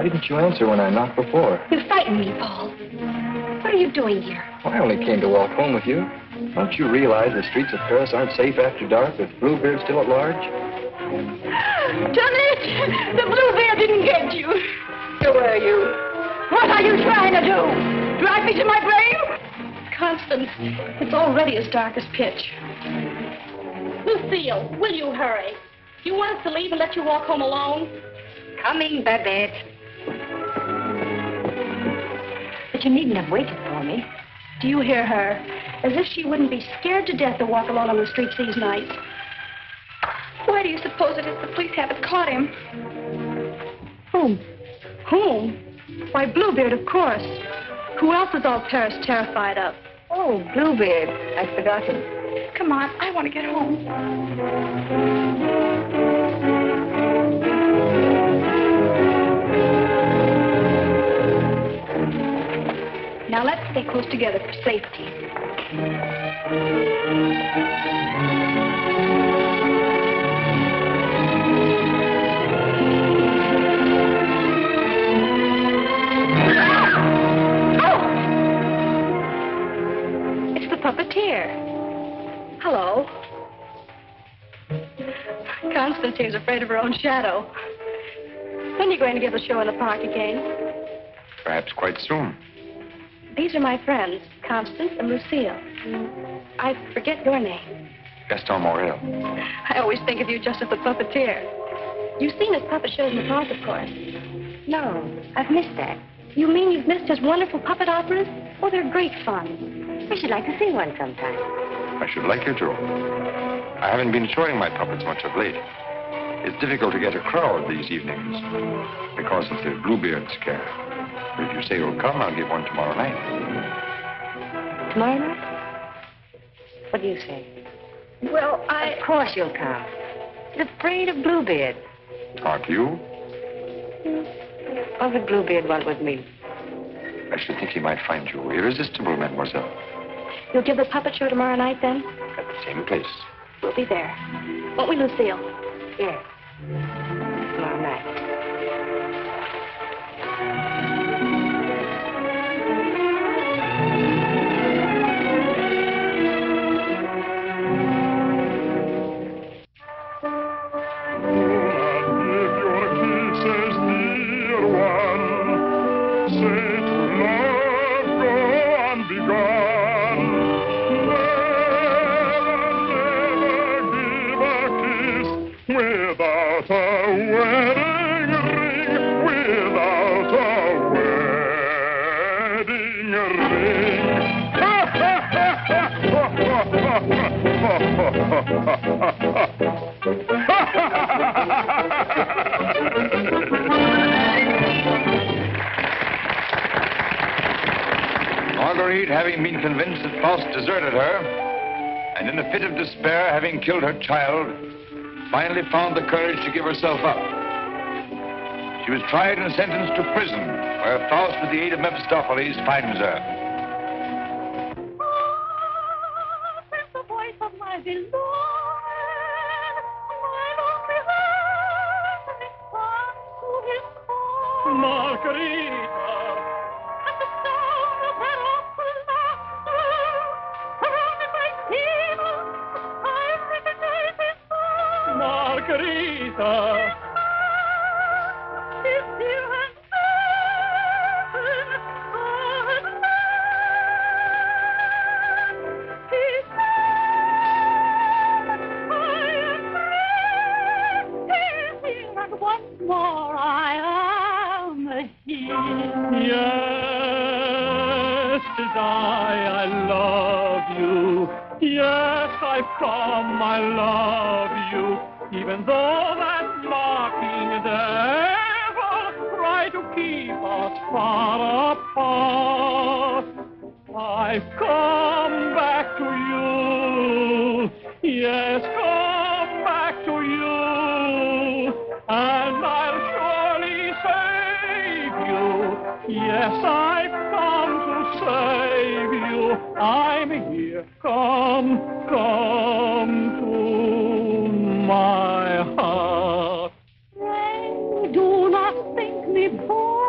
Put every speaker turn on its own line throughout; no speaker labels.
didn't you answer when I knocked before?
You frightened me, Paul. What are you doing here?
Well, I only came to walk home with you. Don't you realize the streets of Paris aren't safe after dark with Bluebeard still at large?
Janet! The Bluebeard didn't get you. Who are you? What are you trying to do? Drive me to my grave? Constance, it's already as dark as pitch. Lucille, will you hurry? Do you want us to leave and let you walk home alone?
Coming, Babette.
But you needn't have waited for me. Do you hear her? As if she wouldn't be scared to death to walk alone on the streets these nights. Why do you suppose it is the police haven't caught him? Whom? Whom? Why, Bluebeard, of course. Who else is all Paris terrified of?
Oh, Bluebeard. I'd forgotten.
Come on, I want to get home. Now let's stay close together for safety. It's the puppeteer. Hello. Constance seems afraid of her own shadow. When are you going to give the show in the park again?
Perhaps quite soon.
These are my friends, Constance and Lucille. I forget your name.
Gaston Morel.
I always think of you just as the puppeteer. You've seen his puppet shows in the park, of course.
No, I've missed that.
You mean you've missed his wonderful puppet operas? Oh, they're great fun.
I should like to see one sometime.
I should like you to. I haven't been showing my puppets much of late. It's difficult to get a crowd these evenings because of the Bluebeard scare. But if you say you'll come, I'll give one tomorrow night.
Tomorrow night? What do you say?
Well,
Of course you'll come. He's afraid of Bluebeard.
Aren't you?
What would Bluebeard want with me?
I should think he might find you irresistible, mademoiselle.
You'll give the puppet show tomorrow night, then?
At the same place.
We'll be there. Won't we, Lucille?
Yes. Tomorrow night.
Marguerite, having been convinced that Faust deserted her, and in a fit of despair, having killed her child, finally found the courage to give herself up. She was tried and sentenced to prison, where Faust, with the aid of Mephistopheles, finds her.
It's the voice of my beloved,
Margarita!
At the sound of that awful laughter, surrounded by demons, I recognize his voice.
Margarita!
His dear and certain, he said, I am free, and once more I am here.
Yes, 'tis I love you. Yes, I've come, I love you. Even though that mocking devil tried to keep us far apart, I've come back to you. Yes, come back to you. And I'll surely save you. Yes, I've come to save you. I'm here. Come to my heart.
Pray do not think me bold.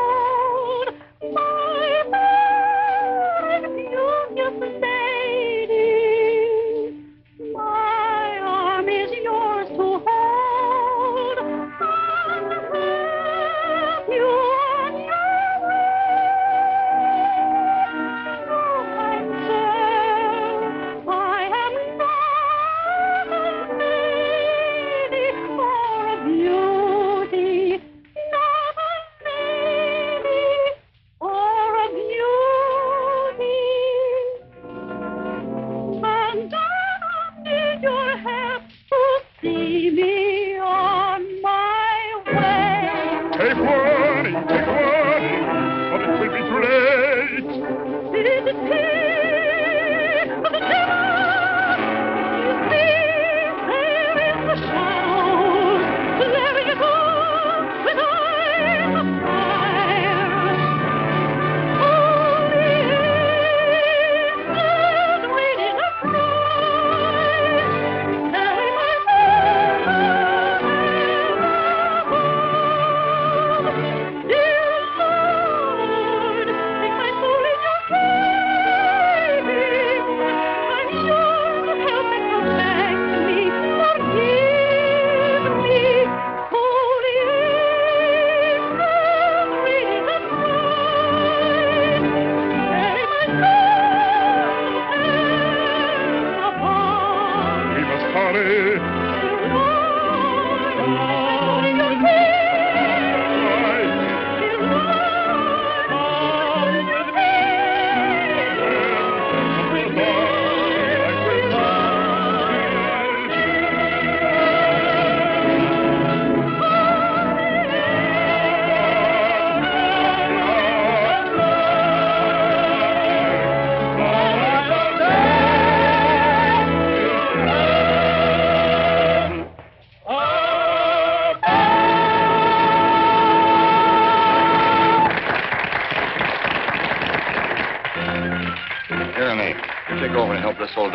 Certainly. You take over and help this old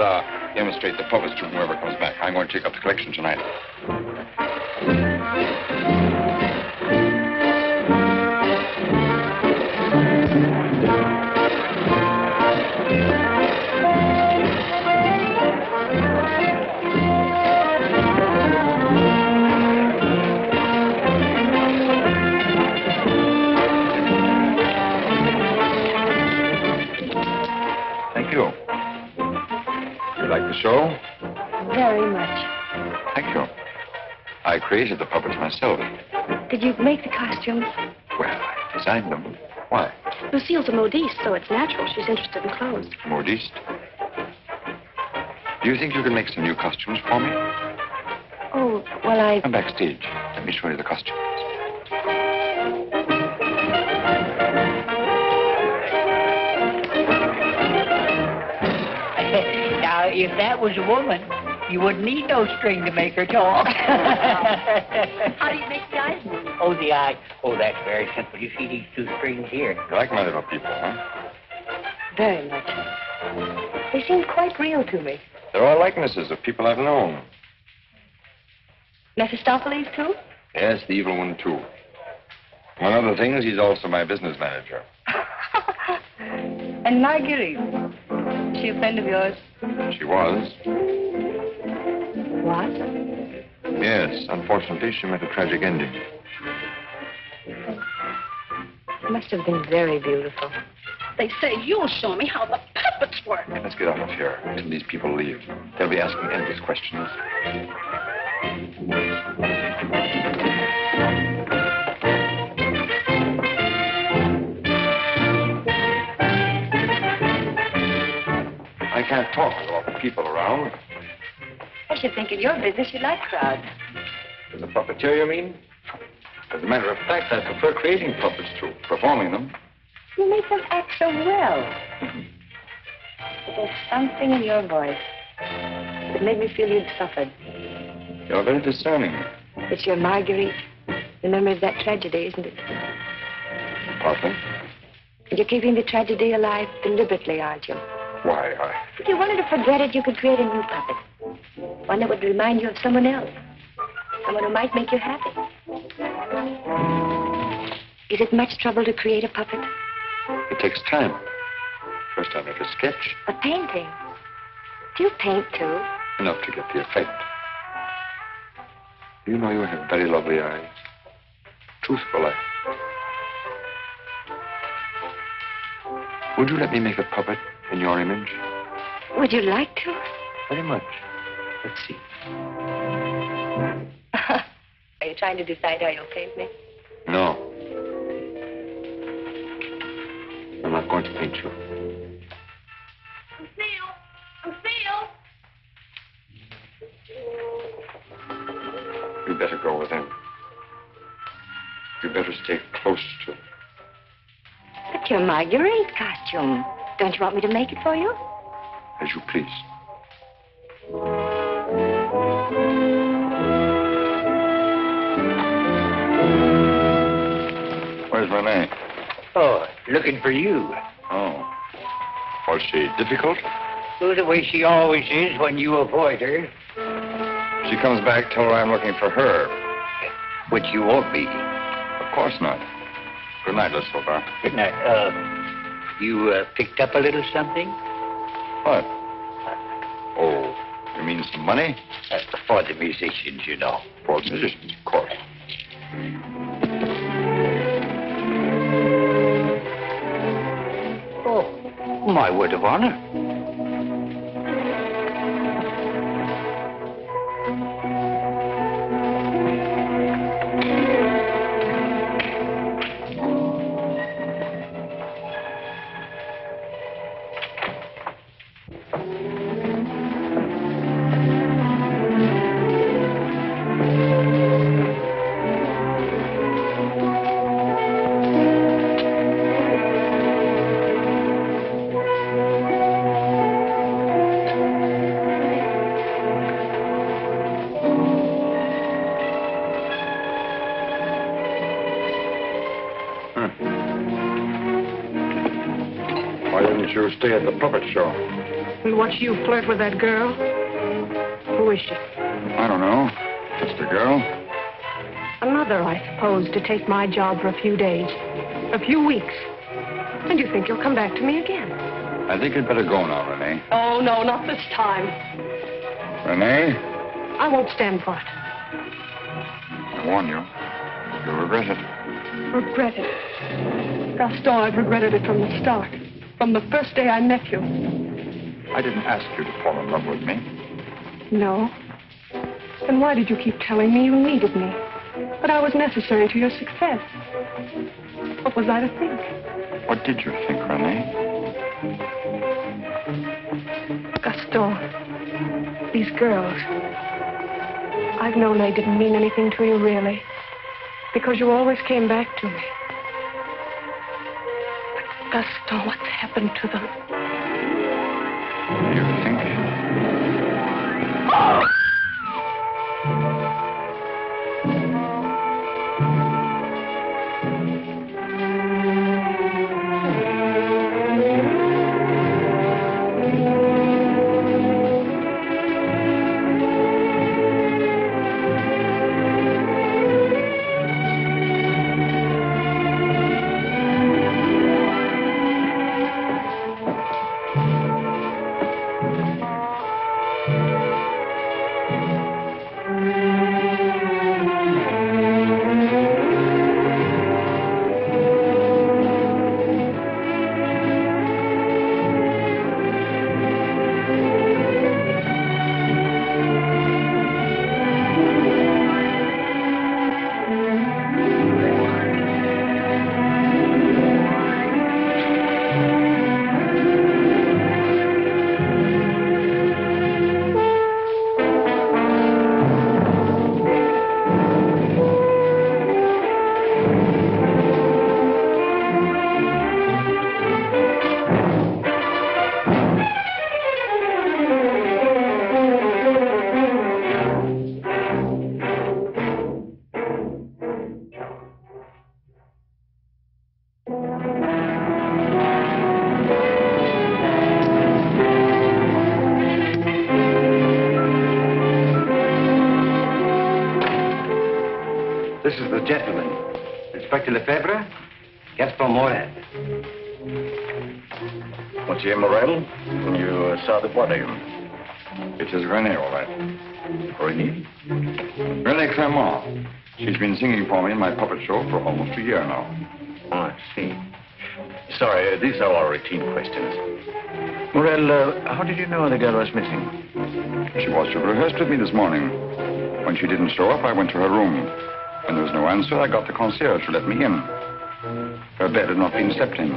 demonstrate the puppets to whoever comes back. I'm going to take up the collection tonight. Show?
Very much.
Thank you. I created the puppets myself.
Did you make the costumes?
Well, I designed them. Why?
Lucille's a modiste, so it's natural she's interested in clothes.
Modiste? Do you think you can make some new costumes for me?
Oh, well,
Come backstage. Let me show you the costumes.
If that was a woman, you wouldn't need no string to make her talk.
How do you make the eyes move?
Oh, the eye. Oh, that's very simple. You see these two strings here?
You like my little people, huh?
Very much. They seem quite real to me.
They're all likenesses of people I've known.
Mephistopheles, too?
Yes, the evil one, too. Among other things, he's also my business manager.
And Marguerite. Is she a friend of yours?
She was.
What?
Yes, unfortunately, she met a tragic ending.
It must have been very beautiful.
They say you'll show me how the puppets work.
Let's get out of here until these people leave. They'll be asking endless questions. I can't talk with all the people around.
I should think in your business you like crowds.
As a puppeteer, you mean? As a matter of fact, I prefer creating puppets to performing them.
You make them act so well. But there's something in your voice that made me feel you'd suffered.
You're very discerning.
It's your Marguerite. The memory of that tragedy, isn't it?
Partly.
And you're keeping the tragedy alive deliberately, aren't you?
Why,
If you wanted to forget it, you could create a new puppet. One that would remind you of someone else. Someone who might make you happy. Is it much trouble to create a puppet?
It takes time. First I make a sketch.
A painting? Do you paint, too?
Enough to get the effect. You know you have very lovely eyes. Truthful eyes. Would you let me make a puppet in your image?
Would you like to?
Very much. Let's see.
Are you trying to decide how you'll paint me?
No. I'm not going to paint you.
Lucille!
You better go with him. You better stay close to him.
But your Marguerite costume. Don't you want me to make it for you?
As you please. Where's Renee?
Oh, looking for you.
Oh. Was she difficult?
Oh, the way she always is when you avoid her.
She comes back, tell her I'm looking for her.
Which you won't be.
Of course not. Good night, Miss Silver.
Good night. You picked up a little something?
What? Oh, you mean some money?
For the musicians, you know.
For the musicians, of course.
Oh, my word of honor.
didn't you stay at the puppet show?
And watch you flirt with that girl? Who is she?
I don't know. Just a girl.
Another, I suppose, to take my job for a few days. A few weeks. And you think you'll come back to me again?
I think you'd better go now, Renee.
Oh, no, not this time.
Renee?
I won't stand for it.
I warn you. You'll regret it.
Regret it? Gaston, I've regretted it from the start. From the first day I met you.
I didn't ask you to fall in love with me.
No. Then why did you keep telling me you needed me? That I was necessary to your success? What was I to think?
What did you think, Renee?
Gaston, these girls, I've known they didn't mean anything to you, really. Because you always came back to me. But Gaston, what's happened to them?
You think?
This is the gentleman. Inspector Lefebvre, Gaston Morel.
Monsieur Morel, you saw the body. It is Renee, all right. Renee? Renee Clermont. She's been singing for me in my puppet show for almost a year now.
Oh, I see. Sorry, these are all routine questions. Morel, how did you know the girl was missing?
She was to rehearse with me this morning. When she didn't show up, I went to her room. When there was no answer, I got the concierge to let me in. Her bed had not been slept in.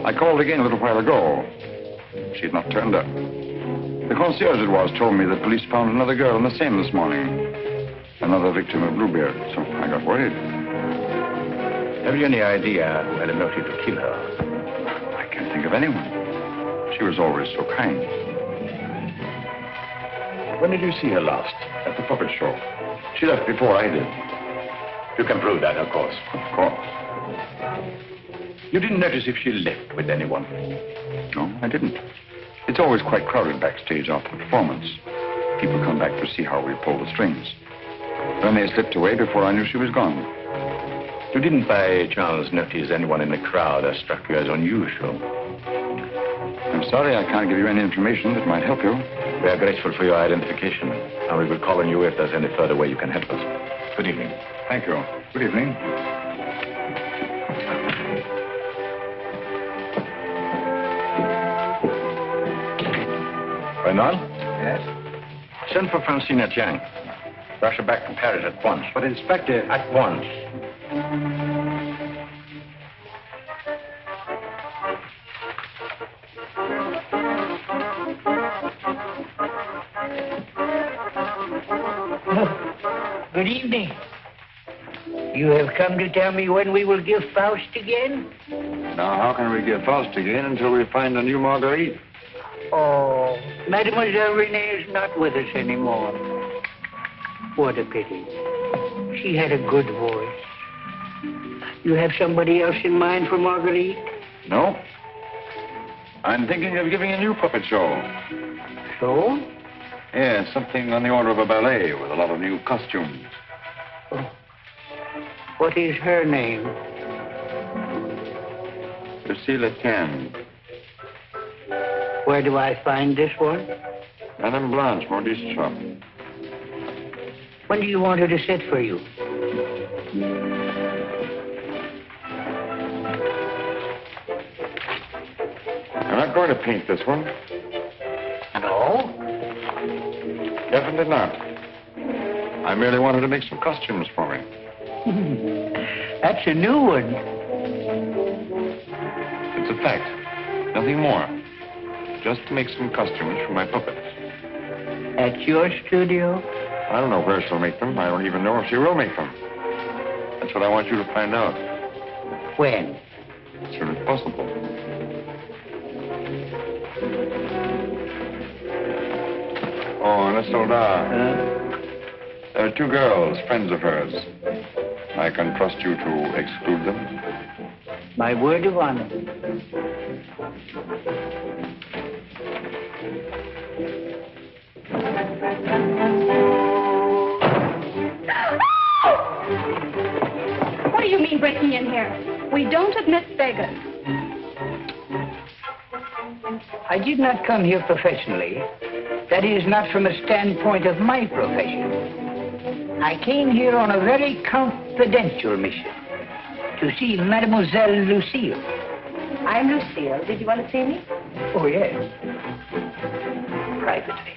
I called again a little while ago. She had not turned up. The concierge it was told me the police found another girl in the Seine this morning. Another victim of Bluebeard, so I got worried.
Have you any idea who had a motive to kill her?
I can't think of anyone. She was always so kind. When did you see her last? At the puppet show. She left before I did.
You can prove that, of course.
Of course.
You didn't notice if she left with anyone?
No, I didn't. It's always quite crowded backstage after the performance. People come back to see how we pull the strings. Renee slipped away before I knew she was gone.
You didn't by chance notice anyone in the crowd that struck you as unusual?
I'm sorry I can't give you any information that might help you.
We are grateful for your identification, and we will call on you if there's any further way you can help us. Good evening.
Thank you. Good evening.
Reynald?
Yes?
Send for Francine Etienne. Rush her back to Paris at once.
But, Inspector...
At once.
Good evening. You have come to tell me when we will give Faust again?
Now, how can we give Faust again until we find a new Marguerite?
Oh, Mademoiselle Renee is not with us anymore. What a pity. She had a good voice. You have somebody else in mind for Marguerite?
No. I'm thinking of giving a new puppet show.
So?
Yeah, something on the order of a ballet with a lot of new costumes.
Oh. What is her name?
Lucille Can.
Where do I find this one?
Madame Blanche, Maurice's shop.
When do you want her to sit for you?
I'm not going to paint this one.
No?
Definitely not. I merely wanted to make some costumes for me.
That's a new one.
It's a fact. Nothing more. Just to make some costumes for my puppets.
At your studio?
I don't know where she'll make them. I don't even know if she will make them. That's what I want you to find out.
When?
As soon as possible. Oh, and a soldat. There are two girls, friends of hers. I can trust you to exclude them?
My word of honor.
What do you mean breaking in here? We don't admit beggars.
I did not come here professionally. That is, not from a standpoint of my profession. I came here on a very confidential mission to see Mademoiselle Lucille.
I'm Lucille. Did you want to see me?
Oh, yes. Privately.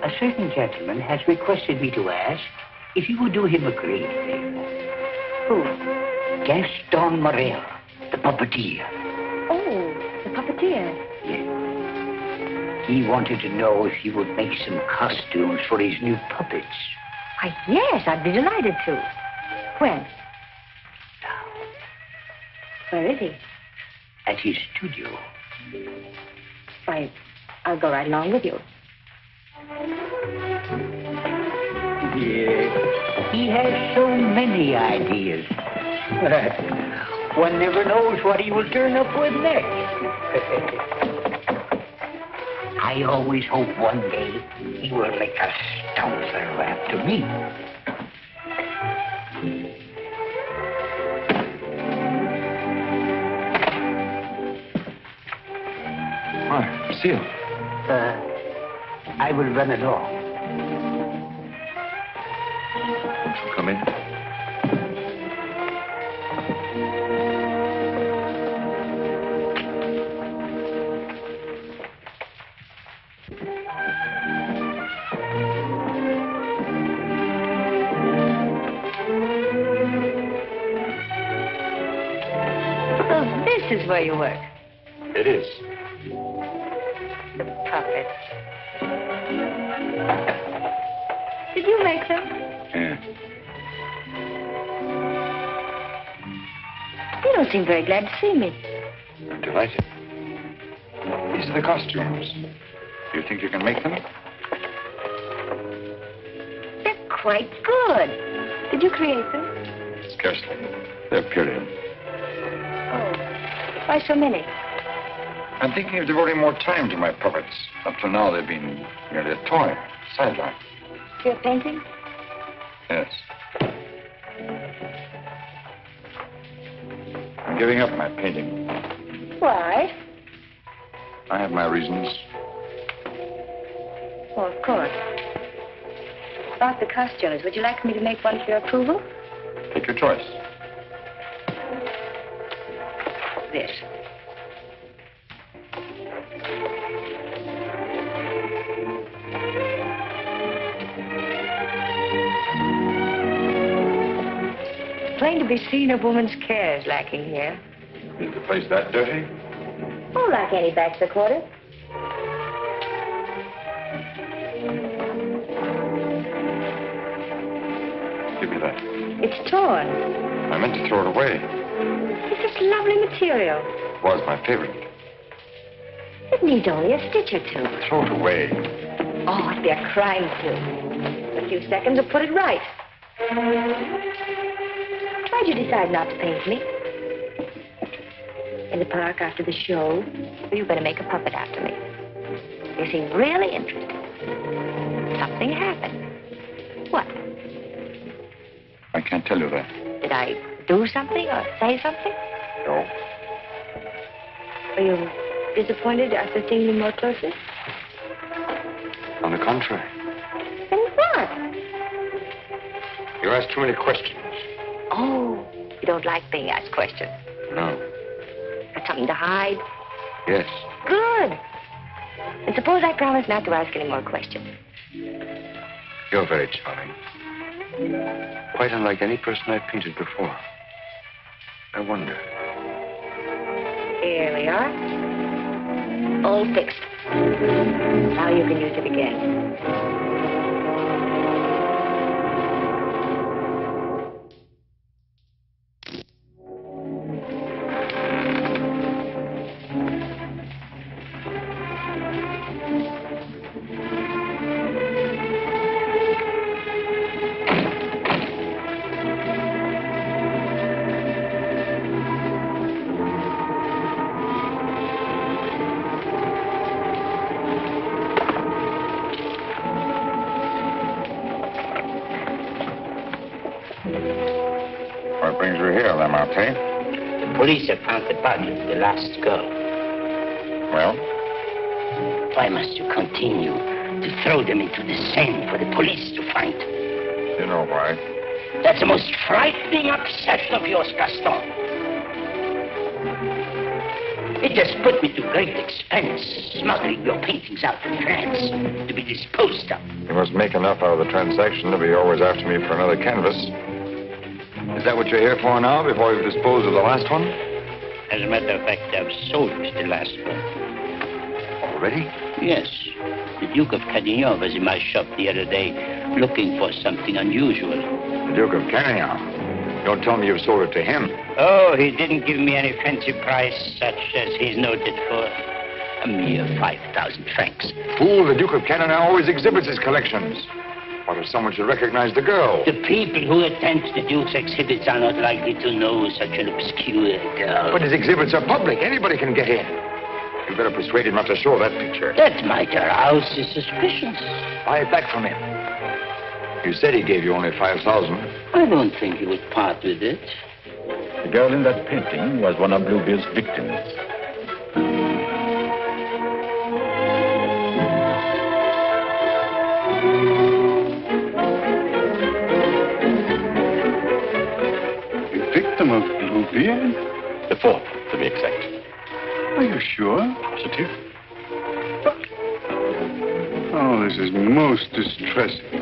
A certain gentleman has requested me to ask if you would do him a great favor.
Who?
Gaston Morel, the puppeteer.
Oh, the puppeteer.
Yes. He wanted to know if you would make some costumes for his new puppets.
Why, yes, I'd be delighted to. When?
Now,
Where is he?
at his studio.
Why, I'll go right along with you.
Yeah, he has so many ideas. One never knows what he will turn up with next. I always hope one day he will make a stouter after me.
Hi, Lucille.
I will run along.
Come in.
So this is where you work.
It is.
The puppets. Did you make them?
Yeah.
You don't seem very glad to see me.
I'm delighted. These are the costumes. Do you think you can make them?
They're quite good. Did you create them?
Scarcely. They're period.
Oh, why so many?
I'm thinking of devoting more time to my puppets. Up till now, they've been merely a toy, sideline.
You're painting?
Yes. I'm giving up my painting.
Why?
I have my reasons.
Oh, of course. About the costumes, would you like me to make one for your approval?
Take your choice.
This. Plain to be seen, a woman's care is lacking here.
Is the place that dirty?
Oh, like any backs a quarter.
Give me that.
It's torn.
I meant to throw it away.
It's this lovely material.
It was my favorite.
It needs only a stitch or two.
Throw it away.
Oh, it'd be a crime to. A few seconds will put it right. Why'd you decide not to paint me? In the park after the show, were you going to make a puppet after me? You seem really interested. Something happened. What?
I can't tell you that.
Did I do something or say something?
No.
Were you disappointed after seeing me more closely?
On the contrary.
Then what?
You asked too many questions.
Oh, you don't like being asked questions.
No.
Got something to hide?
Yes.
Good. And suppose I promise not to ask any more questions.
You're very charming. Quite unlike any person I've painted before. I wonder.
Here we are. All fixed. Now you can use it again.
What brings you here, Lamarté?
The police have found the body of the last girl.
Well?
Why must you continue to throw them into the Seine for the police to find?
You know why.
That's the most frightening obsession of yours, Gaston. It has put me to great expense, smuggling your paintings out of France to be disposed of.
You must make enough out of the transaction to be always after me for another canvas. Is that what you're here for now, before you've disposed of the last one?
As a matter of fact, I've sold the last one.
Already?
Yes. The Duke of Carradine was in my shop the other day, looking for something unusual.
The Duke of Carradine? Don't tell me you've sold it to him.
Oh, he didn't give me any fancy price, such as he's noted for. A mere 5,000 francs.
Fool, the Duke of Carradine always exhibits his collections. What if someone should recognize the girl?
The people who attend the Duke's exhibits are not likely to know such an obscure girl.
But his exhibits are public. Anybody can get in. You better persuade him not to show that picture.
That might arouse his suspicions.
Buy it back from him. You said he gave you only 5,000.
I don't think he would part with it.
The girl in that painting was one of Bluebeard's victims.
A victim of Bluebeard?
The fourth, to be exact.
Are you sure?
Positive.
Oh, this is most distressing.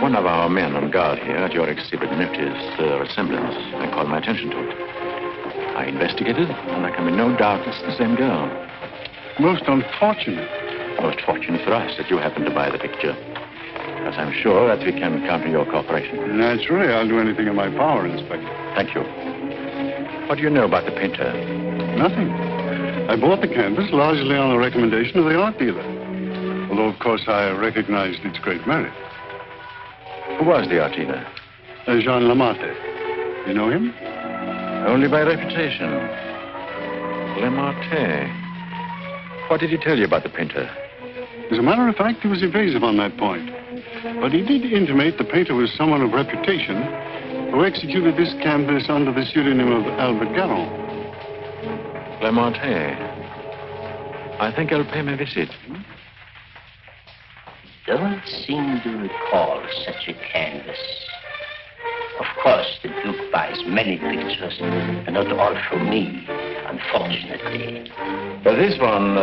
One of our men on guard here at your exhibit noticed the resemblance and called my attention to it. I investigated, and there can be no doubt it's the same girl.
Most unfortunate.
Most fortunate for us that you happened to buy the picture. Because I'm sure that we can count on your cooperation.
Naturally, I'll do anything in my power, Inspector.
Thank you. What do you know about the painter?
Nothing. I bought the canvas largely on the recommendation of the art dealer. Although, of course, I recognized its great merit.
Who was the art dealer?
Jean Lamarté. You know him?
Only by reputation. Lamarté. What did he tell you about the painter?
As a matter of fact, he was evasive on that point. But he did intimate the painter was someone of reputation who executed this canvas under the pseudonym of Albert Garon.
Lamarté. I think I'll pay him a visit.
Don't seem to recall such a canvas. Of course, the Duke buys many pictures, and not all from me, unfortunately.
But this one,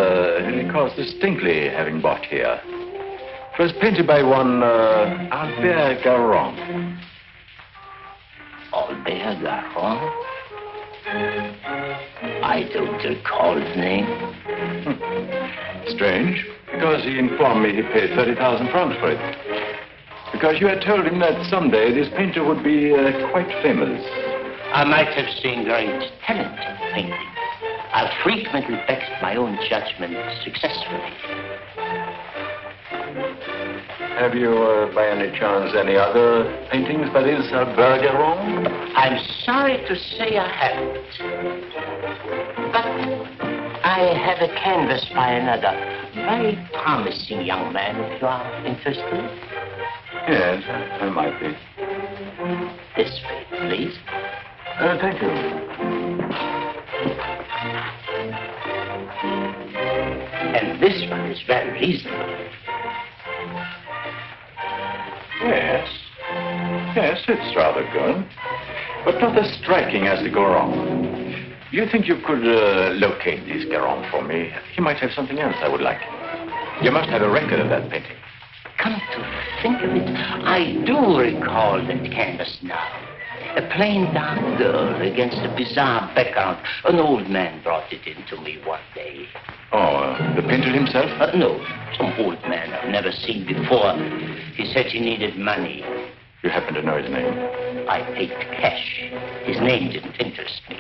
he recalls distinctly having bought here. It was painted by one Albert Garon.
Albert Garon? I don't recall the name.
Strange, because he informed me he paid 30,000 francs for it. Because you had told him that someday this painter would be quite famous.
I might have seen great talent in painting. I've frequently backed my own judgment successfully.
Have you, by any chance, any other paintings by this Bergeron?
I'm sorry to say I haven't. But I have a canvas by another very promising young man, if you are interested.
Yes, I might be.
This way, please.
Thank you.
And this one is very reasonable.
Yes. Yes, it's rather good. But not as striking as the Goron. Do you think you could locate this Goron for me? He might have something else I would like. You must have a record of that painting.
Come to think of it, I do recall that canvas now. A plain dark girl against a bizarre background. An old man brought it in to me one day.
Oh, the painter himself?
No, some old man I've never seen before. He said he needed money.
You happen to know his name?
I paid cash. His name didn't interest me.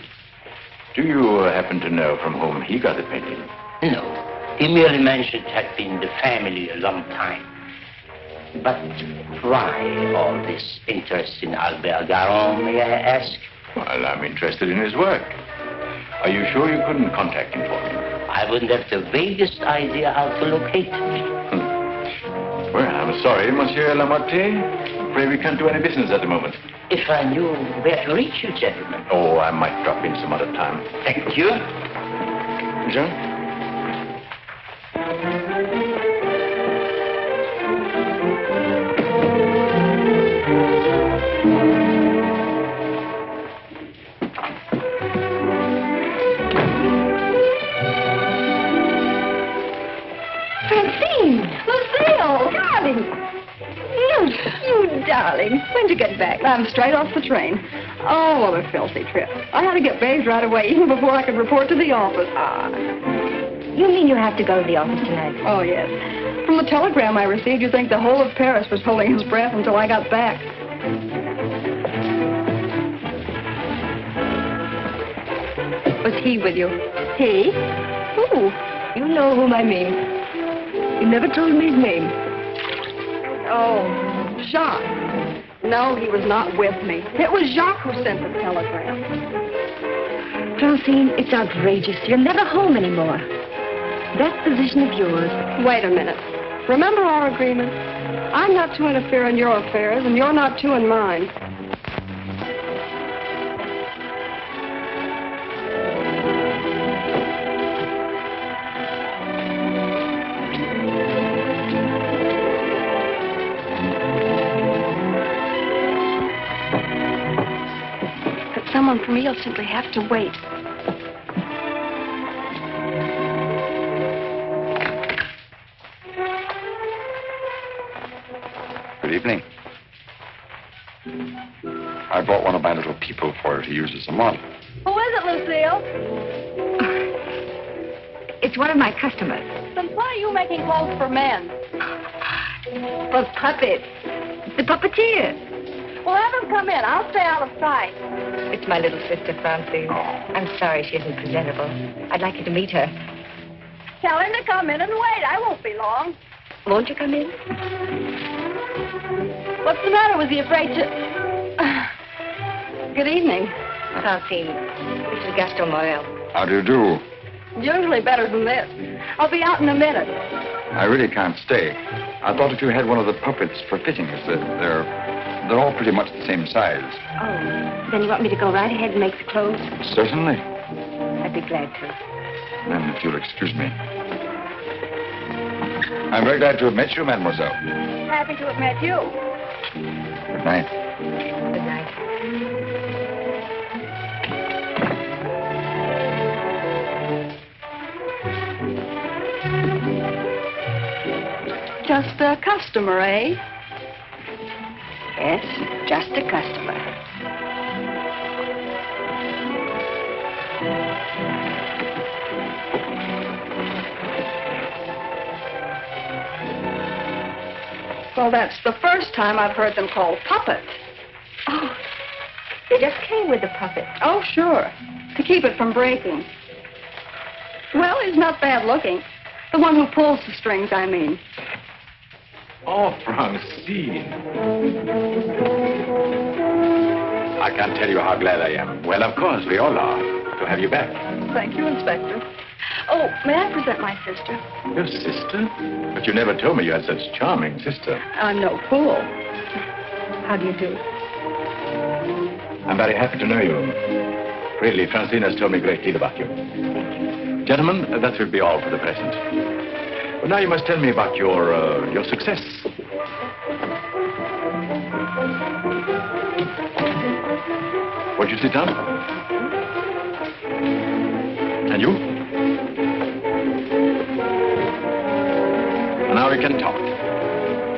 Do you happen to know from whom he got the painting?
No. He merely mentioned it had been the family a long time. But why all this interest in Albert Garon, may I ask?
Well, I'm interested in his work. Are you sure you couldn't contact him for me?
I wouldn't have the vaguest idea how to locate him.
Well, I'm sorry, Monsieur Lamotte. Afraid we can't do any business at the moment.
If I knew where to reach you, gentlemen.
Oh, I might drop in some other time.
Thank you.
John?
You darling. When'd you get back? I'm straight off the train. Oh, what a filthy trip. I had to get bathed right away, even before I could report to the office.
You mean you have to go to the office tonight?
Oh, yes. From the telegram I received, you'd think the whole of Paris was holding his breath until I got back. Was he with you? He? Who?
You know whom I mean. You never told me his name.
Oh, Jacques. No, he was not with me. It was Jacques who sent the telegram.
Francine, it's outrageous. You're never home anymore. That position of yours.
Wait a minute. Remember our agreement? I'm not to interfere in your affairs, and you're not to in mine. Someone for me will simply have to wait.
Good evening. I brought one of my little people for her to use as a model.
Who is it, Lucille?
It's one of my customers.
Then why are you making clothes for men?
For puppets. The puppeteer.
Well, have him come in. I'll stay out of sight.
It's my little sister, Francine. I'm sorry she isn't presentable. I'd like you to meet her.
Tell him to come in and wait. I won't be long.
Won't you come in?
What's the matter? Was he afraid to... Good evening.
Francine, this is Gaston Morel.
How do you do?
Usually better than this. I'll be out in a minute.
I really can't stay. I thought if you had one of the puppets for fittings, they're all pretty much the same size.
Oh, then you want me to go right ahead and make the clothes?
Certainly.
I'd be glad to.
Then, if you'll excuse me. I'm very glad to have met you, mademoiselle.
Happy to have met you.
Good night.
Good night.
Just a customer, eh?
Yes, just a customer.
Well, that's the first time I've heard them called puppets.
Oh, they just came with the puppet.
Oh, sure. To keep it from breaking. Well, he's not bad looking. The one who pulls the strings, I mean.
Oh, Francine. I can't tell you how glad I am. Well, of course, we all are, to have you back.
Thank you, Inspector. Oh, may I present my sister?
Your sister? But you never told me you had such a charming sister.
I'm no fool. How do you do?
I'm very happy to know you. Really, Francine has told me a great deal about you. Gentlemen, that will be all for the present. But now you must tell me about your success. Won't you sit down? And you? And now we can talk.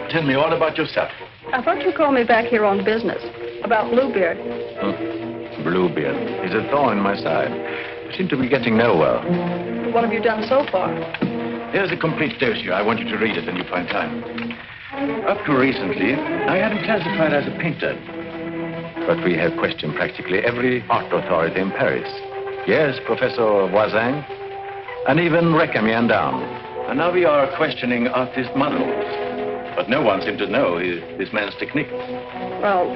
Tell me all about yourself.
I thought you called me back here on business. About Bluebeard.
Bluebeard. He's a thorn in my side. You seem to be getting nowhere.
What have you done so far?
Here's a complete dossier. I want you to read it when you find time. Up to recently, I had him classified as a painter. But we have questioned practically every art authority in Paris. Yes, Professor Voisin, and even Recamier down. And now we are questioning artist models. But no one seems to know this man's technique.
Well,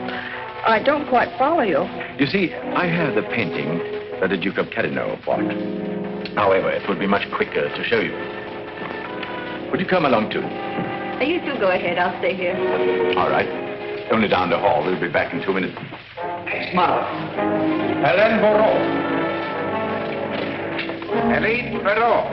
I don't quite follow you.
You see, I have the painting that the Duke of Carradine bought. However, it would be much quicker to show you. Would you come along too?
You two go ahead. I'll stay here.
All right. Only down the hall. We'll be back in 2 minutes.
Smile. Hélène Moreau. Hélène Perrault.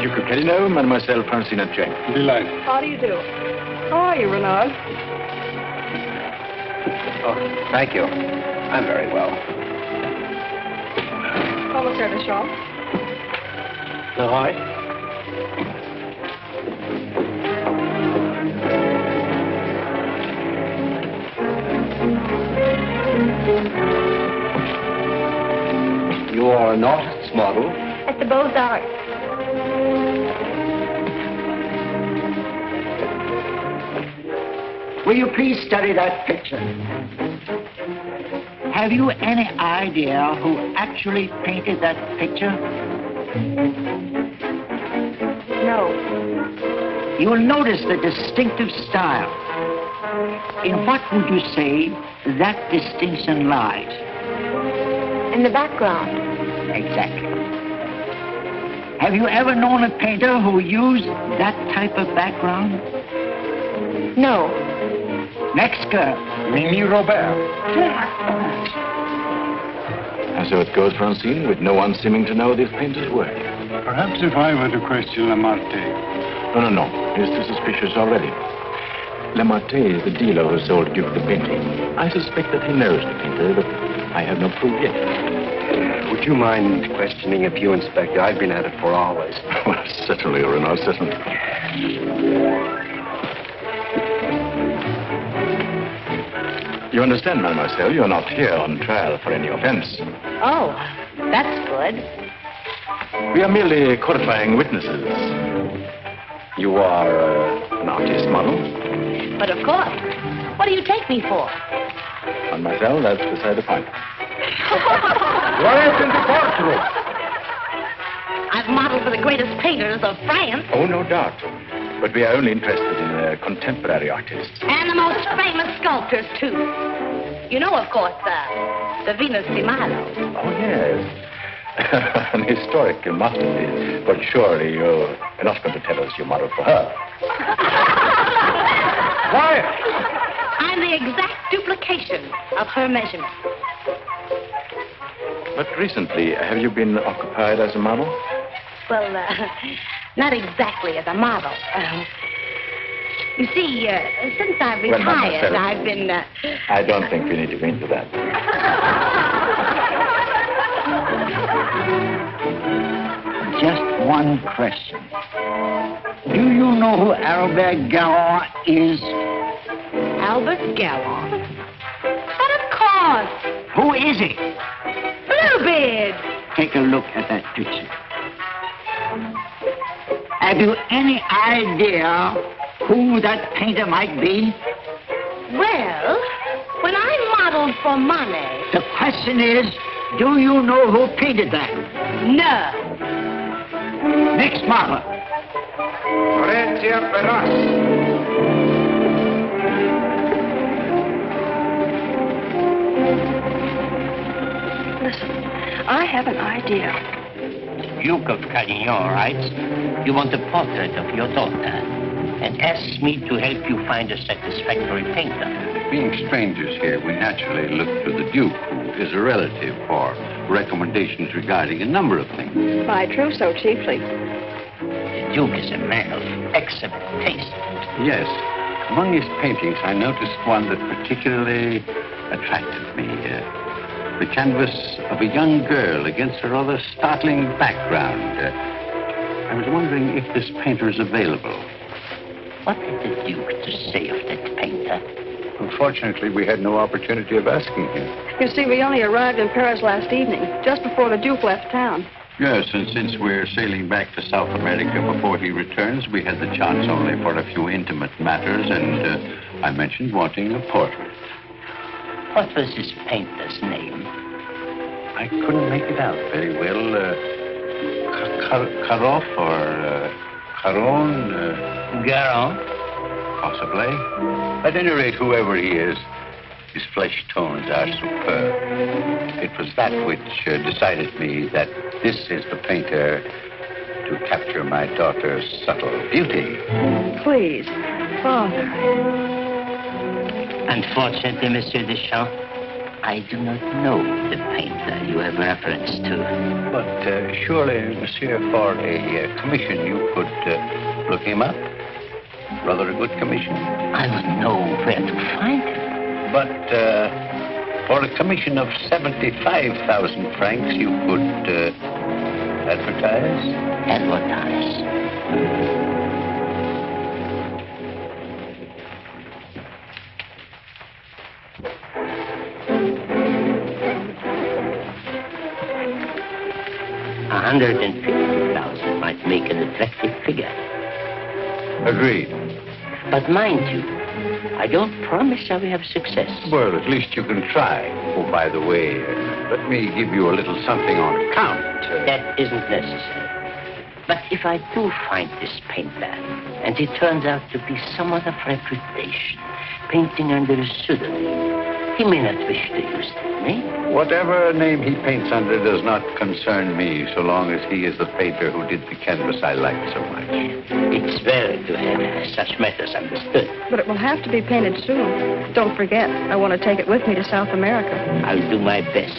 Duke of Carradine, Mademoiselle Francine Jane.
Delighted.
How do you do? How are you, Renard?
Oh, thank you. I'm very well.
Commissaire Deschamps.
Leroy? You are an artist's model?
At the Beaux-Arts.
Will you please study that picture? Have you any idea who actually painted that picture?
No.
You will notice the distinctive style. In what would you say that distinction lies?
In the background.
Exactly. Have you ever known a painter who used that type of background?
No.
Next girl.
Mimi Robert.
And so it goes, Francine, with no one seeming to know this painter's work.
Perhaps if I were to question Lamartine.
No. He's too suspicious already. Lamartine is the dealer who sold Duke the painting. I suspect that he knows the painter, but I have no proof yet.
Would you mind questioning a few, Inspector? I've been at it for hours.
Well, certainly, Renaud, certainly. You understand, mademoiselle, you're not here on trial for any offense.
Oh, that's good.
We are merely qualifying witnesses. You are an artist model?
But of course. What do you take me for?
Mademoiselle, that's beside the point.
Right in the courtroom.
I've modeled for the greatest painters of France.
Oh, no doubt. But we are only interested in contemporary artists.
And the most famous sculptors, too. You know, of course, the Venus de Milo.
Oh, yes. An historical masterpiece. But surely you're not going to tell us you modeled for her.
Quiet.
I'm the exact duplication of her measurements.
But recently, have you been occupied as a model?
Well, not exactly as a model. You see, since I've retired, I've been...
I don't think we need to go into that.
Just one question. Do you know who Albert Garon is?
Albert Garon? But of course.
Who is he?
Bluebeard.
Take a look at that picture. Have you any idea who that painter might be?
Well, when I modeled for money...
The question is, do you know who painted that?
No.
Next model.
Listen, I have an idea.
Duke of Carradine writes, you want a portrait of your daughter, and asks me to help you find a satisfactory painter.
Being strangers here, we naturally look to the Duke, who is a relative, for recommendations regarding a number of things.
My trousseau, chiefly.
The Duke is a man of excellent taste.
Yes. Among his paintings, I noticed one that particularly attracted me. The canvas of a young girl against a rather startling background. I was wondering if this painter is available.
What had the Duke to say of that painter?
Unfortunately, we had no opportunity of asking him.
You see, we only arrived in Paris last evening, just before the Duke left town.
Yes, and since we're sailing back to South America before he returns, we had the chance only for a few intimate matters, and I mentioned wanting a portrait.
What was this painter's name?
I couldn't make it out very well. Karoff or Caron?
Garon?
Possibly. At any rate, whoever he is, his flesh tones are superb. It was that which decided me that this is the painter to capture my daughter's subtle beauty.
Please, Father.
Unfortunately, Monsieur Deschamps, I do not know the painter you have reference to.
But surely, Monsieur, for a commission, you could look him up. Rather a good commission.
I would know where to find him.
But for a commission of 75,000 francs, you could advertise?
Advertise. 150,000 might make an attractive figure.
Agreed.
But mind you, I don't promise I will have success.
Well, at least you can try. Oh, by the way, let me give you a little something on account.
That isn't necessary. But if I do find this painter, and he turns out to be someone of reputation, painting under a pseudonym, he may not wish to use that name.
Whatever name he paints under does not concern me, so long as he is the painter who did the canvas I like so much.
It's well to have such matters understood.
But it will have to be painted soon. Don't forget, I want to take it with me to South America.
I'll do my best.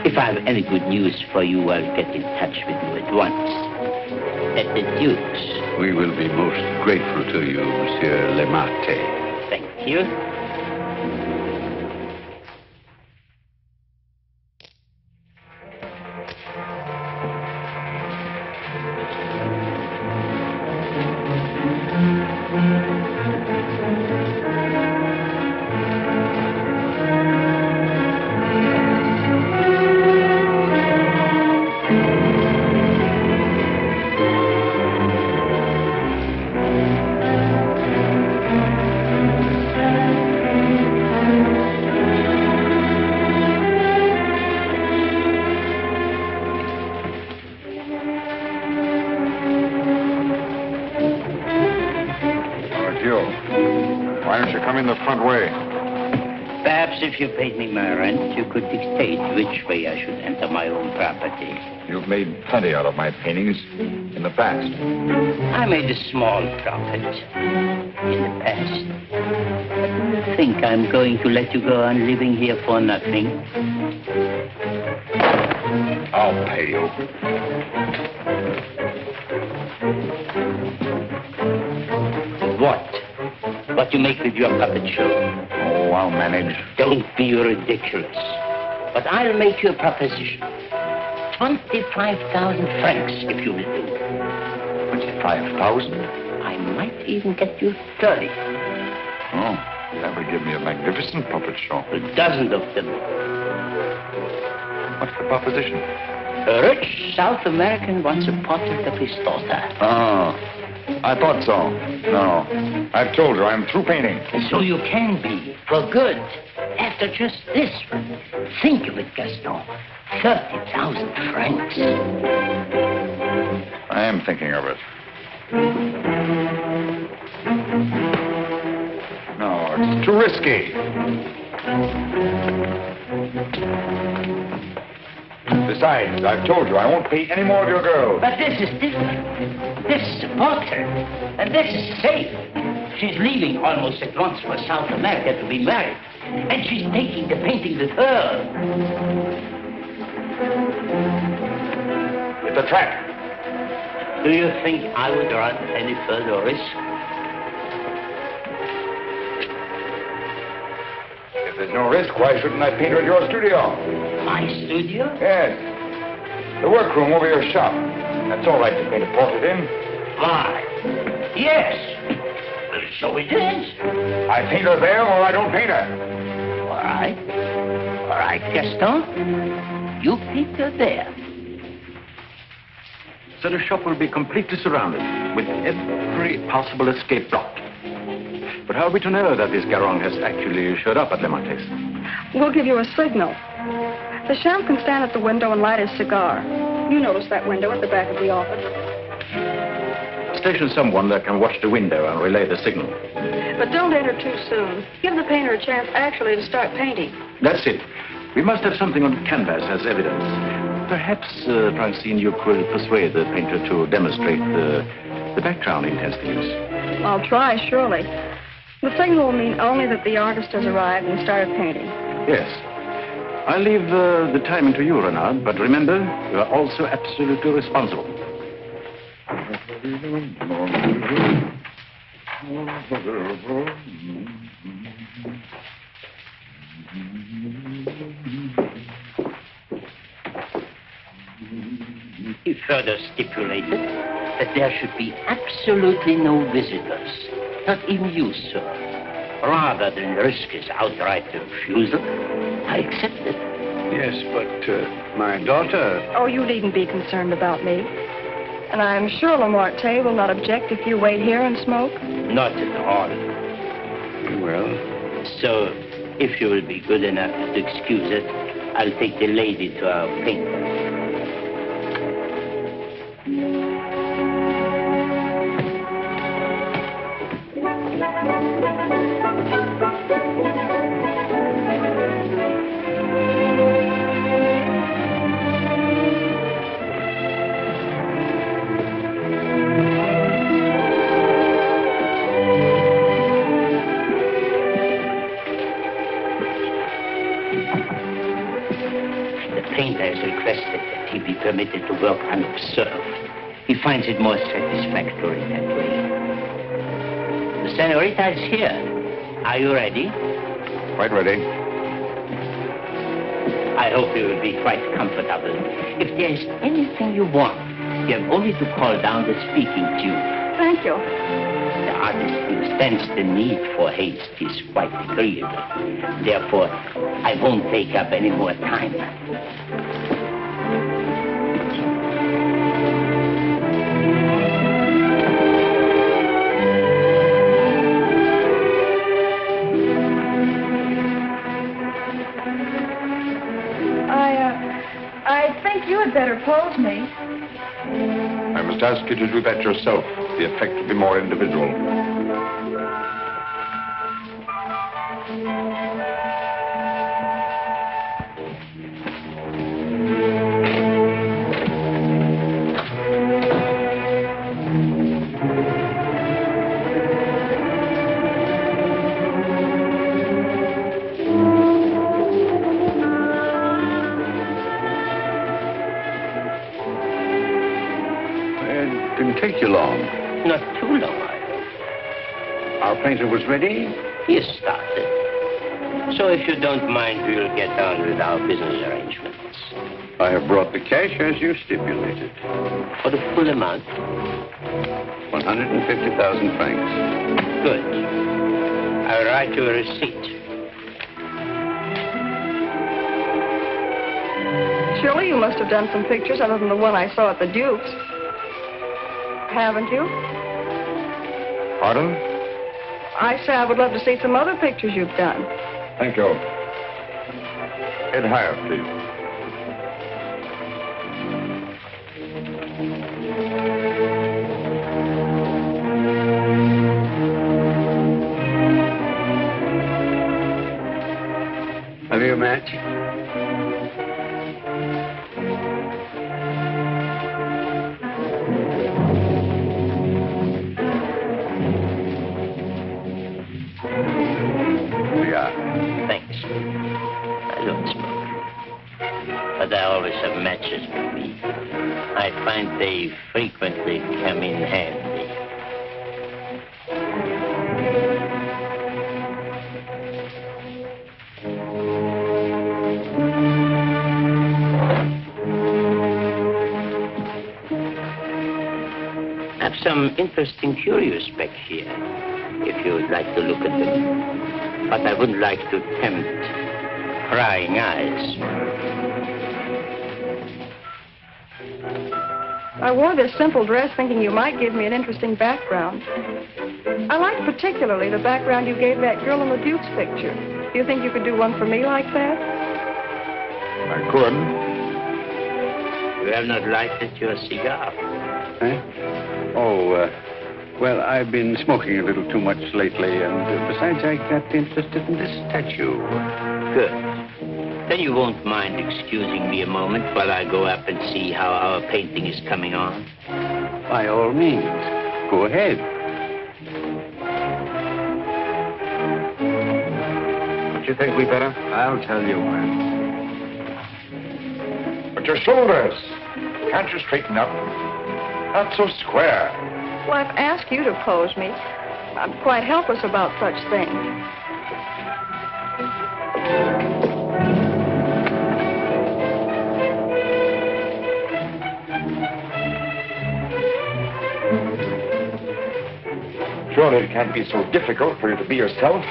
If I have any good news for you, I'll get in touch with you at once. At the Duke's.
We will be most grateful to you, Monsieur Lemate.
Thank you. If you paid me my rent, you could dictate which way I should enter my own property.
You've made plenty out of my paintings in the past.
I made a small profit in the past. But do you think I'm going to let you go on living here for nothing?
I'll pay you.
What? What you make with your puppet show?
Oh, I'll manage.
Don't be ridiculous. But I'll make you a proposition. 25,000 francs, if you will do.
25,000?
I might even get you 30.
Oh, that would give me a magnificent puppet show.
A dozen of them.
What's the proposition?
A rich South American wants a portrait of his daughter.
Oh, I thought so. No. I've told her I'm through painting.
So you can be, for good. After just this one. Think of it, Gaston. 30,000 francs.
I am thinking of it. No, it's too risky. Besides, I've told you I won't pay any more of your girls.
But this is different. This is a portrait, and this is safe. She's leaving almost at once for South America to be married, and she's taking the painting with her.
It's a trap.
Do you think I would run any further risk?
If there's no risk, why shouldn't I paint her at your studio?
My studio?
Yes. The workroom over your shop. That's all right to paint a portrait in.
Why? Yes. So it is.
I paint her there or I don't paint her.
All right. All right, Gaston. You paint her there.
So the shop will be completely surrounded, with every possible escape blocked. But how are we to know that this Garron has actually showed up at Le Marquis?
We'll give you a signal. The chef can stand at the window and light his cigar. You notice that window at the back of the office.
Station someone that can watch the window and relay the signal.
But don't enter too soon. Give the painter a chance actually to start painting.
That's it. We must have something on canvas as evidence. Perhaps, Francine, you could persuade the painter to demonstrate the background he intends to use.
I'll try, surely. The signal will mean only that the artist has arrived and started painting.
Yes. I'll leave the timing to you, Renard, but remember, you are also absolutely responsible.
He further stipulated that there should be absolutely no visitors, not even you, sir. Rather than risk his outright refusal, I accepted.
Yes, but my daughter...
Oh, you needn't be concerned about me. And I'm sure Lamarte will not object if you wait here and smoke.
Not at all.
Well...
So, if you will be good enough to excuse it, I'll take the lady to our painter. Permitted to work unobserved. He finds it more satisfactory that way. The senorita is here. Are you ready?
Quite ready.
I hope you will be quite comfortable. If there is anything you want, you have only to call down the speaking tube.
Thank you.
The artist understands the need for haste. He's quite agreeable. Therefore, I won't take up any more time.
Better pose me.
I must ask you to do that yourself. The effect will be more individual.
Take you long.
Not too long, I hope.
Our painter was ready?
He started. So if you don't mind, we'll get on with our business arrangements.
I have brought the cash as you stipulated.
For the full amount?
150,000 francs.
Good. I'll write you a receipt.
Surely you must have done some pictures other than the one I saw at the Duke's. Haven't you?
Pardon?
I say I would love to see some other pictures you've done.
Thank you. Head higher, please.
Have you a match?
Thanks. I don't smoke. But I always have matches with me. I find they frequently come in handy. I have some interesting curios back here, if you would like to look at them. But I wouldn't like to tempt prying eyes.
I wore this simple dress thinking you might give me an interesting background. I liked particularly the background you gave that girl in the Duke's picture. Do you think you could do one for me like that?
I could.
You have not lighted your cigar.
Eh? Oh, well, I've been smoking a little too much lately, and besides, I got interested in this statue.
Good. Then you won't mind excusing me a moment while I go up and see how our painting is coming on?
By all means. Go ahead.
Don't you think we better?
I'll tell you when.
But your shoulders. Can't you straighten up? Not so square.
Well, I've asked you to pose me. I'm quite helpless about such things.
Surely it can't be so difficult for you to be yourself.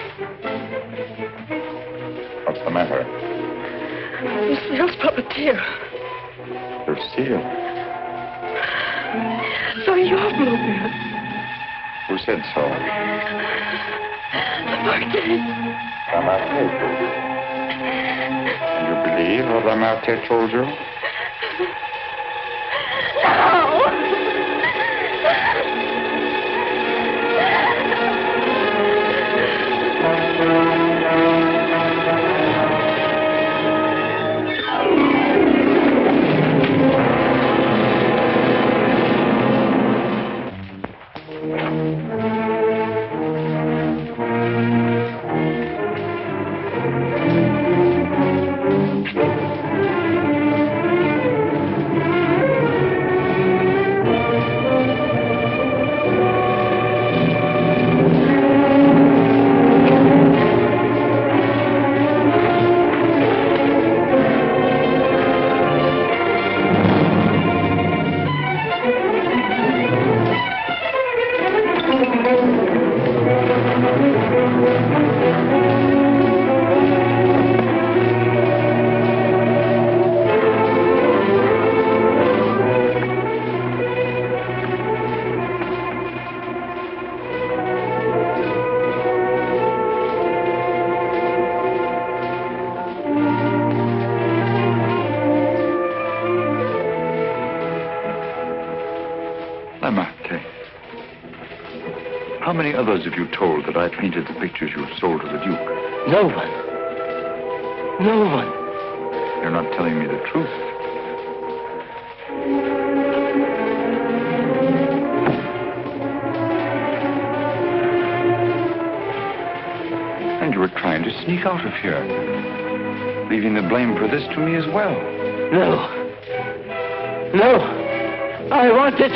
What's the matter?
Lucille's puppeteer.
Lucille.
So you're Bluebeard.
Who said so? Remarque. And you believe what Remarque told you? How many others have you told that I painted the pictures you sold to the Duke?
No one. No one.
You're not telling me the truth. And you were trying to sneak out of here, leaving the blame for this to me as well.
No. No. I want it.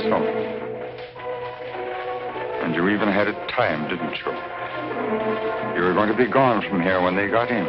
So. And you even had it timed, didn't you? You were going to be gone from here when they got in.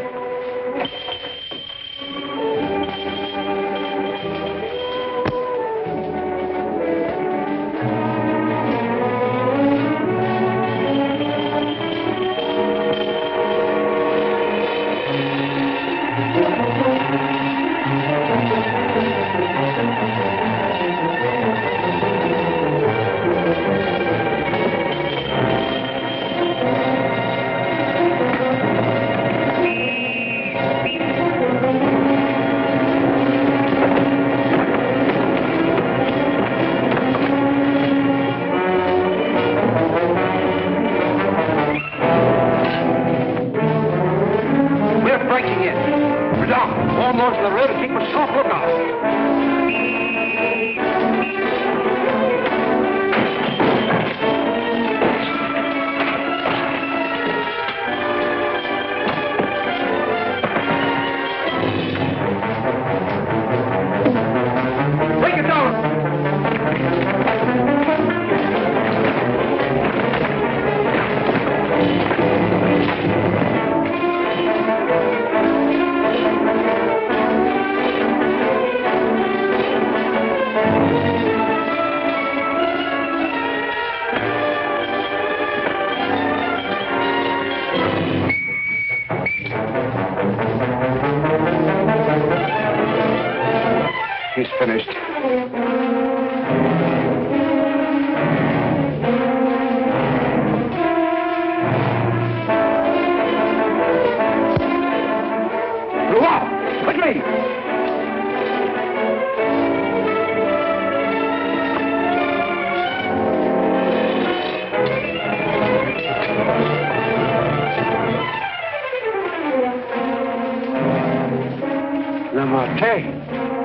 Kay?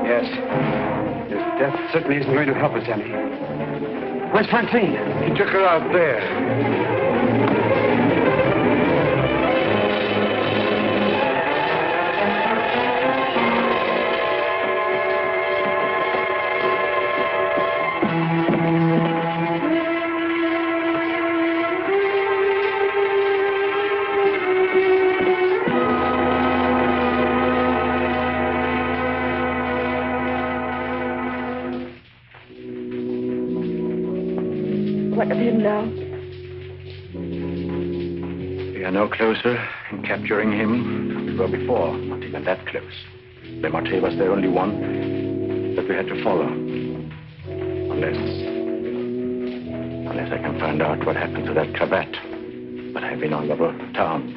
Yes. His death certainly isn't going to help us any. Where's Francine?
He took her out there.
What of him now?
We are no closer in capturing him than we were before. Not even that close. Le Marté was the only one that we had to follow. Unless I can find out what happened to that cravat. But I've been all over town,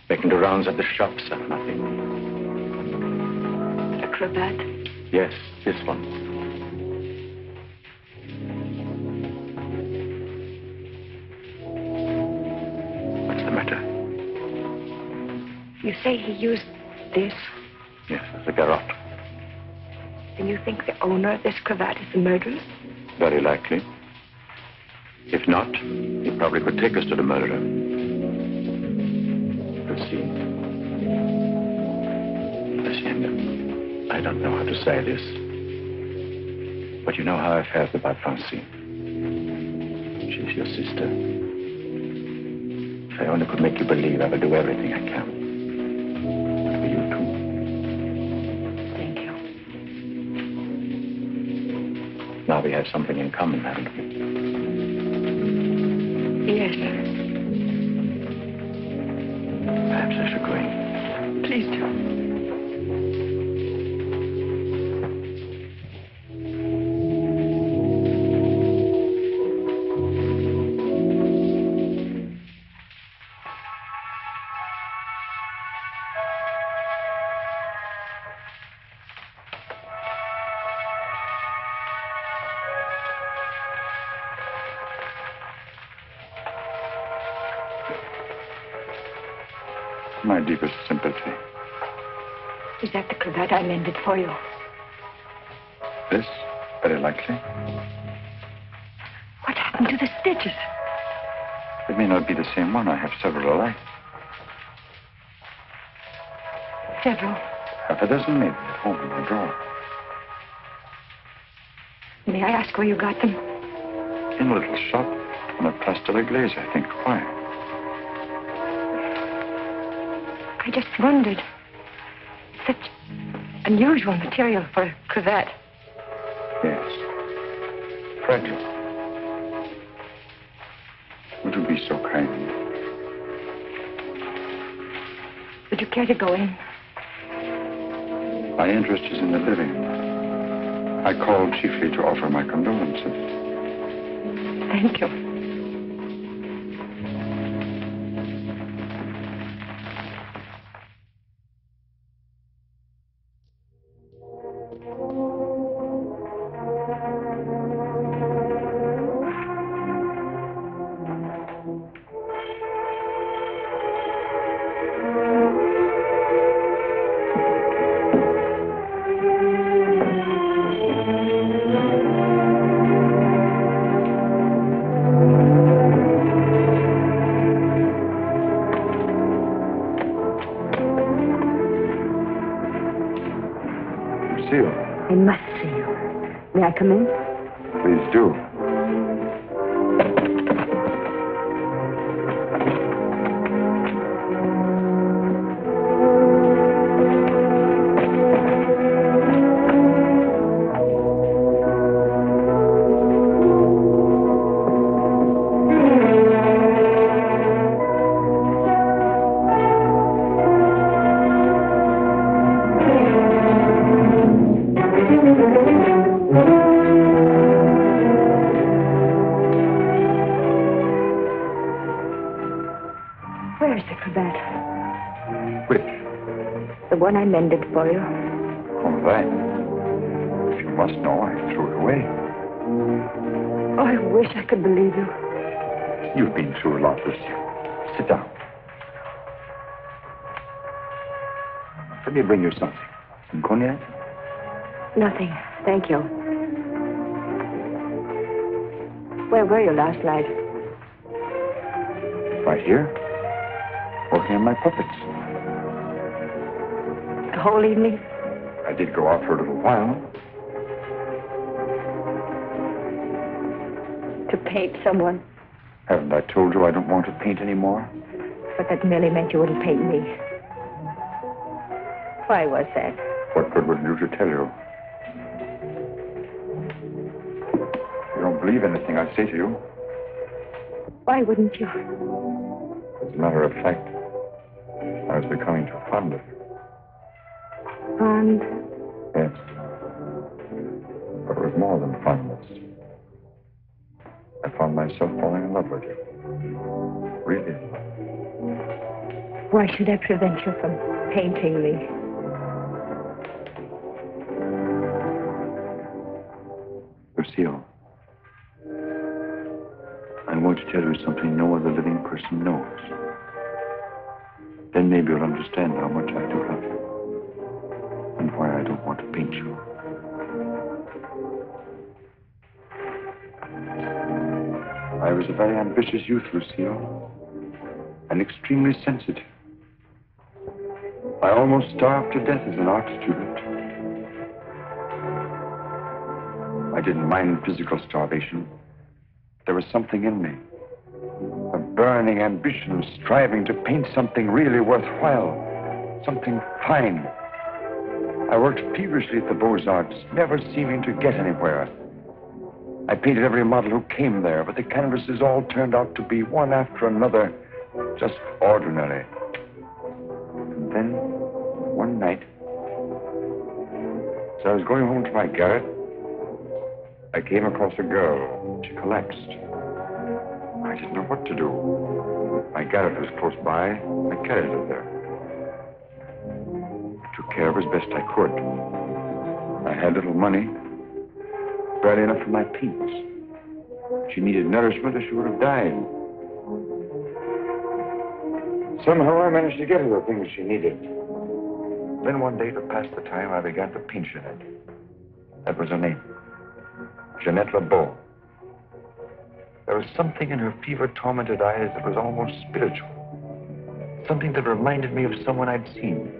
making the rounds at the shops and nothing.
The cravat?
Yes, this one. What's the matter?
You say he used this?
Yes, the garrote.
And you think the owner of this cravat is the murderer?
Very likely. If not, he probably could take us to the murderer. We'll see. Hacienda, I don't know how to say this, but you know how I felt about Francine. She's your sister. If I only could make you believe, I will do everything I can. But for you too.
Thank you.
Now we have something in common, haven't we?
Yes.
Perhaps I should go in.
Please do.
My deepest sympathy.
Is that the cravat I mended for you?
This? Very likely.
What happened to the stitches?
It may not be the same one. I have several alike.
Several.
Half a dozen maybe at home in my drawer.
May I ask where you got them?
In a little shop on a Place de la Glaise, I think. Why?
I just wondered. Such unusual material for a cravat.
Yes. Fragile. Would you be so kind?
Would you care to go in?
My interest is in the living. I called chiefly to offer my condolences.
Thank you. I must see you. May I come in?
Please do.
One I mended for you.
Oh, that. If you must know, I threw it away.
Oh, I wish I could believe you.
You've been through a lot, Lucia. Sit down. Let me bring you something.
Some cognac?
Nothing, thank you. Where were you last night?
Right here. Working on my puppets.
The whole evening?
I did go out for a little while.
To paint someone.
Haven't I told you I don't want to paint anymore?
But that merely meant you wouldn't paint me. Why was that?
What good would it do to tell you? You don't believe anything I say to you.
Why wouldn't you?
As a matter of fact, I was becoming too fond of you.
Fond?
Yes. But it was more than fondness. I found myself falling in love with you. Really in love.
Why should I prevent you from painting me?
Lucille, I'm going to tell you something no other living person knows. Then maybe you'll understand how much I do love you. And why I don't want to paint you. I was a very ambitious youth, Lucille. And extremely sensitive. I almost starved to death as an art student. I didn't mind physical starvation. There was something in me. A burning ambition, striving to paint something really worthwhile. Something fine. I worked feverishly at the Beaux-Arts, never seeming to get anywhere. I painted every model who came there, but the canvases all turned out to be one after another, just ordinary. And then, one night, as I was going home to my garret, I came across a girl. She collapsed. I didn't know what to do. My garret was close by. I carried her there. I took care of her as best I could. I had little money, barely enough for my paints. She needed nourishment or she would have died. Somehow I managed to get her the things she needed. Then one day, to pass the time, I began to paint Jeanette. That was her name. Jeanette LeBeau. There was something in her fever-tormented eyes that was almost spiritual. Something that reminded me of someone I'd seen.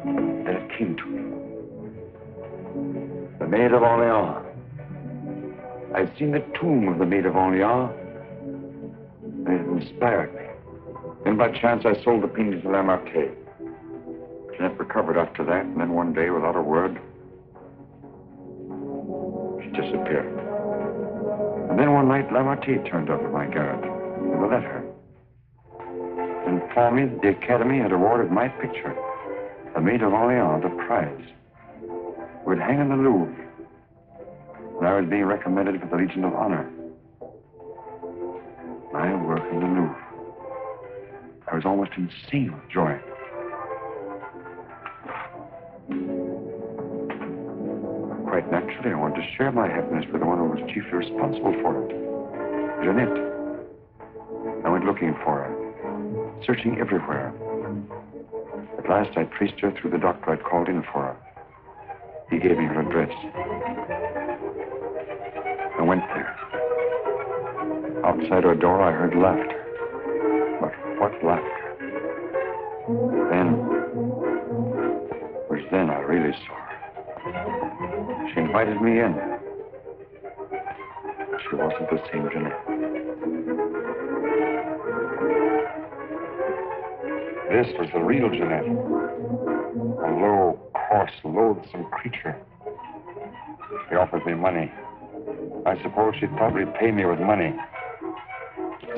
Then it came to me. The Maid of Orleans. I'd seen the tomb of the Maid of Orleans, and it inspired me. Then by chance I sold the painting to Lamartine. Jeanette recovered after that, and then one day, without a word, she disappeared. And then one night, Lamartine turned up at my garret with a letter. And informed me that the Academy had awarded my picture, The Maid of Orleans, a prize. It would hang in the Louvre. And I was being recommended for the Legion of Honor. My work in the Louvre. I was almost insane with joy. Quite naturally, I wanted to share my happiness with the one who was chiefly responsible for it, Jeanette. I went looking for her, searching everywhere. At last, I traced her through the doctor I'd called in for her. He gave me her address. I went there. Outside her door, I heard laughter. But what laughter? Then I really saw her. She invited me in. She wasn't the same Jeanette. This was the real Jeanette. A low, coarse, loathsome creature. She offered me money. I suppose she'd probably pay me with money.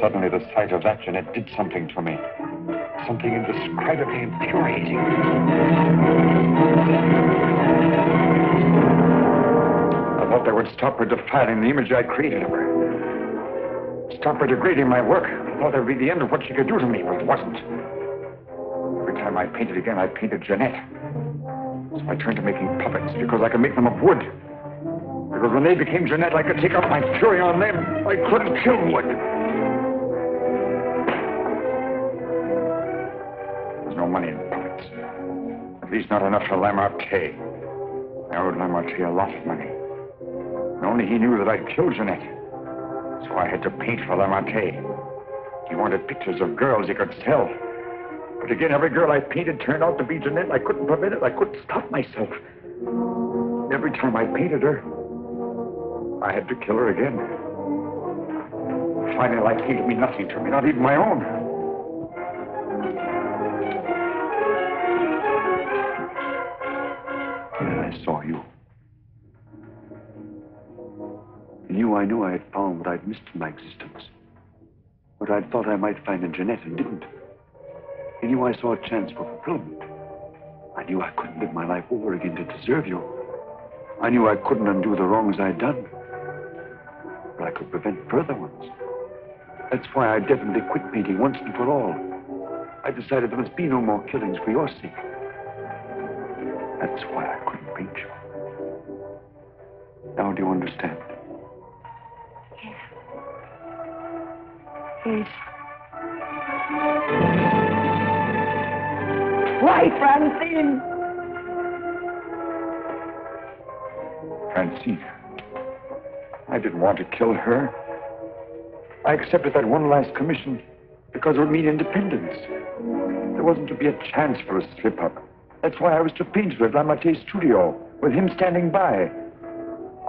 Suddenly, the sight of that Jeanette did something to me. Something indescribably infuriating. I thought that would stop her defiling the image I created of her. Stop her degrading my work. I thought that would be the end of what she could do to me, but it wasn't. Every time I painted again, I painted Jeanette. So I turned to making puppets because I could make them of wood. Because when they became Jeanette, I could take out my fury on them. I couldn't kill wood. There's no money in puppets. At least not enough for Lamarté. I owed Lamarté a lot of money. And only he knew that I'd killed Jeanette. So I had to paint for Lamarté. He wanted pictures of girls he could sell. But again, every girl I painted turned out to be Jeanette. I couldn't prevent it. I couldn't stop myself. Every time I painted her, I had to kill her again. Finally, life seemed to mean nothing to me, not even my own. Then I saw you. In you, I knew I had found what I'd missed in my existence. What I'd thought I might find in Jeanette and didn't. In you, I saw a chance for fulfillment. I knew I couldn't live my life over again to deserve you. I knew I couldn't undo the wrongs I'd done. But I could prevent further ones. That's why I definitely quit painting once and for all. I decided there must be no more killings for your sake. That's why I couldn't paint you. Now do you understand?
Yes. Yes.
Why, Francine?
Francine. I didn't want to kill her. I accepted that one last commission because it would mean independence. There wasn't to be a chance for a slip-up. That's why I was to paint her at Lamarté's studio, with him standing by.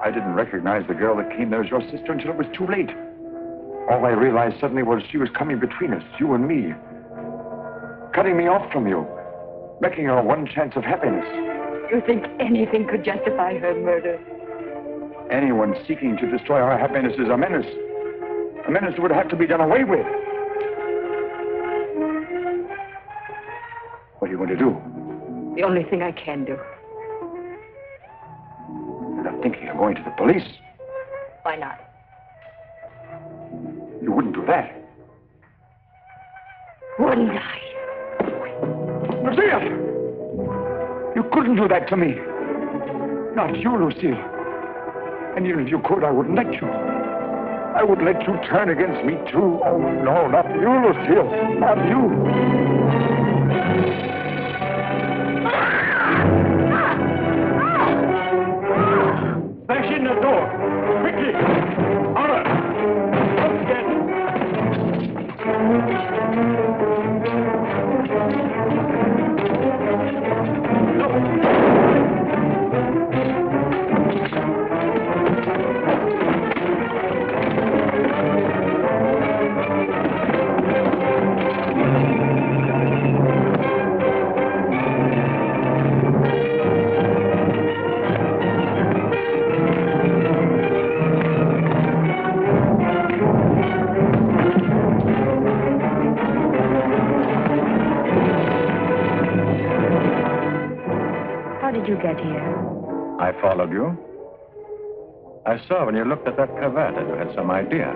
I didn't recognize the girl that came there as your sister until it was too late. All I realized suddenly was she was coming between us, you and me. Cutting me off from you. Making her one chance of happiness.
You think anything could justify her murder?
Anyone seeking to destroy our happiness is a menace. A menace that would have to be done away with. What are you going to do?
The only thing I can do.
You're not thinking of going to the police?
Why not?
You wouldn't do that.
Wouldn't I?
Lucille! You couldn't do that to me. Not you, Lucille. And even if you could, I wouldn't let you. I would let you turn against me, too. Oh, no, not you, Lucille. Not you.
Bash in the door. Quickly. Ulmer. Let's get
You get here?
I followed you. I saw when you looked at that cravat that you had some idea.